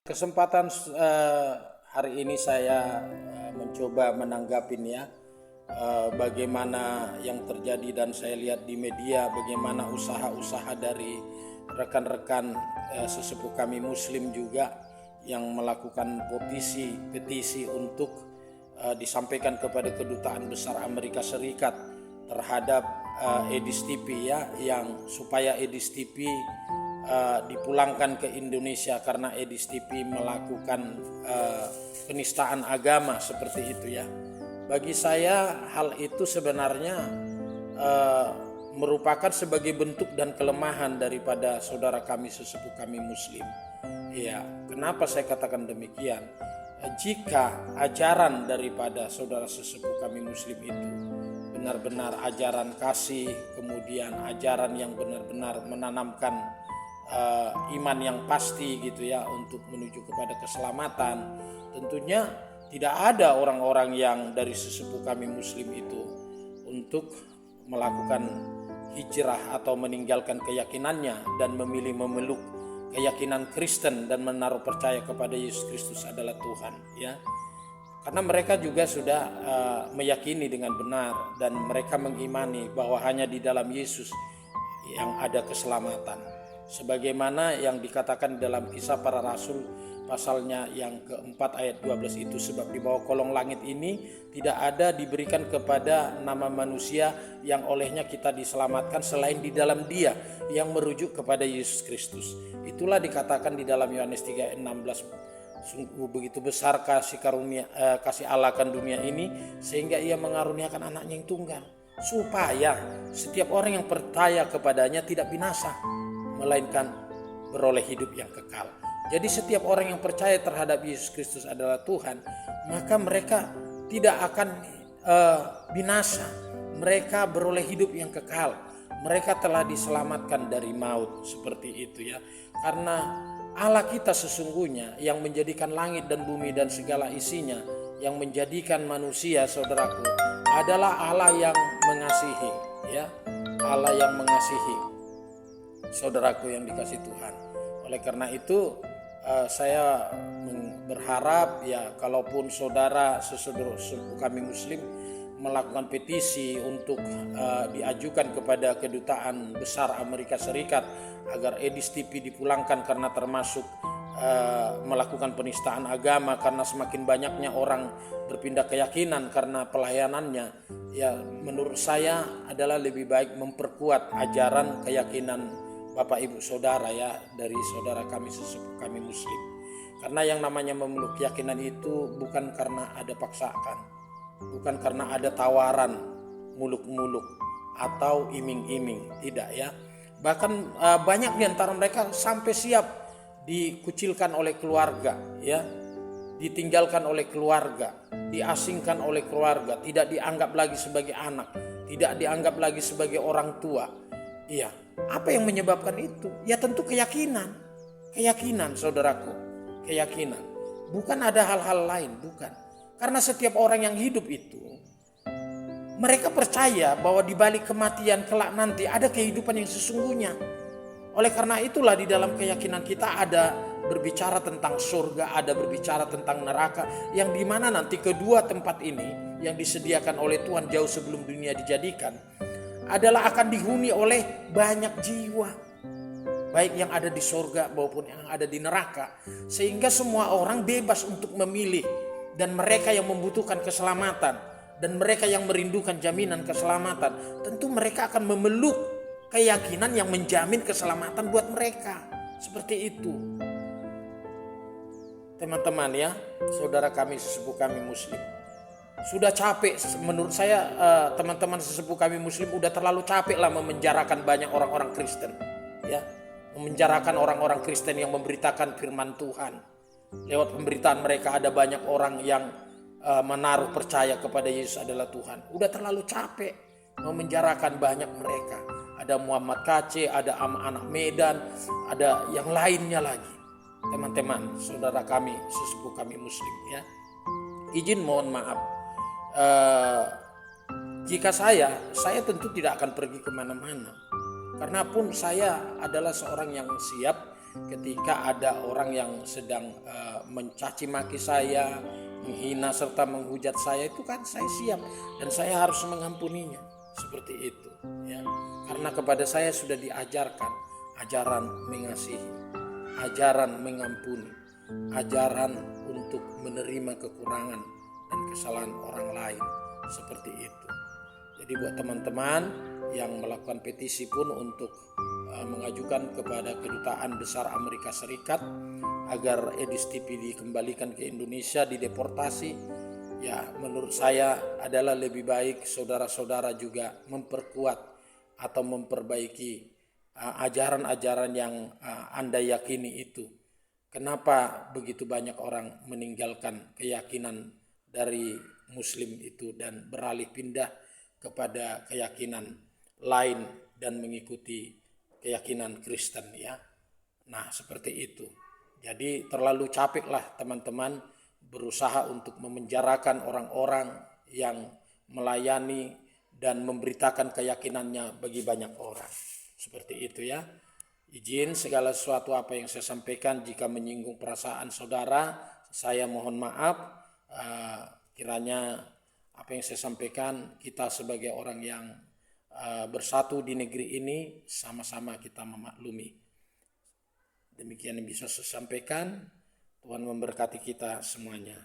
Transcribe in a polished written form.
Kesempatan hari ini saya mencoba menanggapinya bagaimana yang terjadi, dan saya lihat di media bagaimana usaha-usaha dari rekan-rekan sesepuh kami Muslim juga yang melakukan petisi untuk disampaikan kepada Kedutaan Besar Amerika Serikat terhadap Edis TV, ya, yang supaya Edis TV dipulangkan ke Indonesia karena Edis TV melakukan penistaan agama seperti itu, ya. Bagi saya hal itu sebenarnya merupakan sebagai bentuk dan kelemahan daripada saudara kami sesepuh kami Muslim. Ya, kenapa saya katakan demikian? Jika ajaran daripada saudara sesepuh kami Muslim itu benar-benar ajaran kasih, kemudian ajaran yang benar-benar menanamkan iman yang pasti gitu, ya, untuk menuju kepada keselamatan, tentunya tidak ada orang-orang yang dari sesepuh kami Muslim itu untuk melakukan hijrah atau meninggalkan keyakinannya dan memilih memeluk keyakinan Kristen dan menaruh percaya kepada Yesus Kristus adalah Tuhan, ya. Karena mereka juga sudah meyakini dengan benar dan mereka mengimani bahwa hanya di dalam Yesus yang ada keselamatan. Sebagaimana yang dikatakan dalam Kisah Para Rasul pasalnya yang keempat ayat 12 itu, sebab di bawah kolong langit ini tidak ada diberikan kepada nama manusia yang olehnya kita diselamatkan selain di dalam Dia yang merujuk kepada Yesus Kristus. Itulah dikatakan di dalam Yohanes 3:16, sungguh begitu besar kasih Allah akan dunia ini sehingga Ia mengaruniakan anaknya yang tunggal, supaya setiap orang yang percaya kepadanya tidak binasa, melainkan beroleh hidup yang kekal. Jadi setiap orang yang percaya terhadap Yesus Kristus adalah Tuhan, maka mereka tidak akan binasa. Mereka beroleh hidup yang kekal. Mereka telah diselamatkan dari maut, seperti itu, ya. Karena Allah kita sesungguhnya yang menjadikan langit dan bumi dan segala isinya, yang menjadikan manusia, saudaraku, adalah Allah yang mengasihi, ya. Allah yang mengasihi, saudaraku yang dikasih Tuhan. Oleh karena itu saya berharap, ya, kalaupun saudara sesepuh kami Muslim melakukan petisi untuk diajukan kepada Kedutaan Besar Amerika Serikat agar Edis TV dipulangkan karena termasuk melakukan penistaan agama, karena semakin banyaknya orang berpindah keyakinan karena pelayanannya, ya, menurut saya adalah lebih baik memperkuat ajaran keyakinan Bapak Ibu Saudara, ya, dari saudara kami sesepuh kami Muslim. Karena yang namanya memeluk keyakinan itu bukan karena ada paksaan, bukan karena ada tawaran muluk-muluk atau iming-iming, tidak, ya. Bahkan banyak di antara mereka sampai siap dikucilkan oleh keluarga, ya, ditinggalkan oleh keluarga, diasingkan oleh keluarga, tidak dianggap lagi sebagai anak, tidak dianggap lagi sebagai orang tua. Iya, apa yang menyebabkan itu? Ya tentu keyakinan, saudaraku, keyakinan. Bukan ada hal-hal lain, bukan. Karena setiap orang yang hidup itu, mereka percaya bahwa di balik kematian kelak nanti ada kehidupan yang sesungguhnya. Oleh karena itulah di dalam keyakinan kita ada berbicara tentang surga, ada berbicara tentang neraka, yang dimana nanti kedua tempat ini yang disediakan oleh Tuhan jauh sebelum dunia dijadikan adalah akan dihuni oleh banyak jiwa, baik yang ada di surga maupun yang ada di neraka, sehingga semua orang bebas untuk memilih. Dan mereka yang membutuhkan keselamatan dan mereka yang merindukan jaminan keselamatan, tentu mereka akan memeluk keyakinan yang menjamin keselamatan buat mereka. Seperti itu, teman-teman, ya, saudara kami sesepuh kami Muslim. Sudah capek, menurut saya teman-teman sesepuh kami Muslim udah terlalu capek lah memenjarakan banyak orang-orang Kristen, ya, memenjarakan orang-orang Kristen yang memberitakan firman Tuhan. Lewat pemberitaan mereka ada banyak orang yang menaruh percaya kepada Yesus adalah Tuhan. Udah terlalu capek memenjarakan banyak mereka. Ada Muhammad KC, ada anak Medan, ada yang lainnya lagi. Teman-teman, saudara kami sesepuh kami Muslim, ya, izin mohon maaf. Jika saya tentu tidak akan pergi kemana-mana, karena pun saya adalah seorang yang siap ketika ada orang yang sedang mencaci maki saya, menghina serta menghujat saya, itu kan saya siap dan saya harus mengampuninya. Seperti itu ya. Karena kepada saya sudah diajarkan ajaran mengasihi, ajaran mengampuni, ajaran untuk menerima kekurangan dan kesalahan orang lain. Seperti itu. Jadi buat teman-teman yang melakukan petisi pun untuk mengajukan kepada Kedutaan Besar Amerika Serikat agar Edis TV dikembalikan ke Indonesia, dideportasi, ya menurut saya adalah lebih baik saudara-saudara juga memperkuat atau memperbaiki ajaran-ajaran yang Anda yakini itu. Kenapa begitu banyak orang meninggalkan keyakinan dari Muslim itu dan beralih pindah kepada keyakinan lain dan mengikuti keyakinan Kristen ya. Nah, seperti itu. Jadi terlalu capeklah teman-teman berusaha untuk memenjarakan orang-orang yang melayani dan memberitakan keyakinannya bagi banyak orang. Seperti itu ya. Izin segala sesuatu apa yang saya sampaikan jika menyinggung perasaan saudara, saya mohon maaf. Kiranya apa yang saya sampaikan, kita sebagai orang yang bersatu di negeri ini sama-sama kita memaklumi. Demikian yang bisa saya sampaikan. Tuhan memberkati kita semuanya.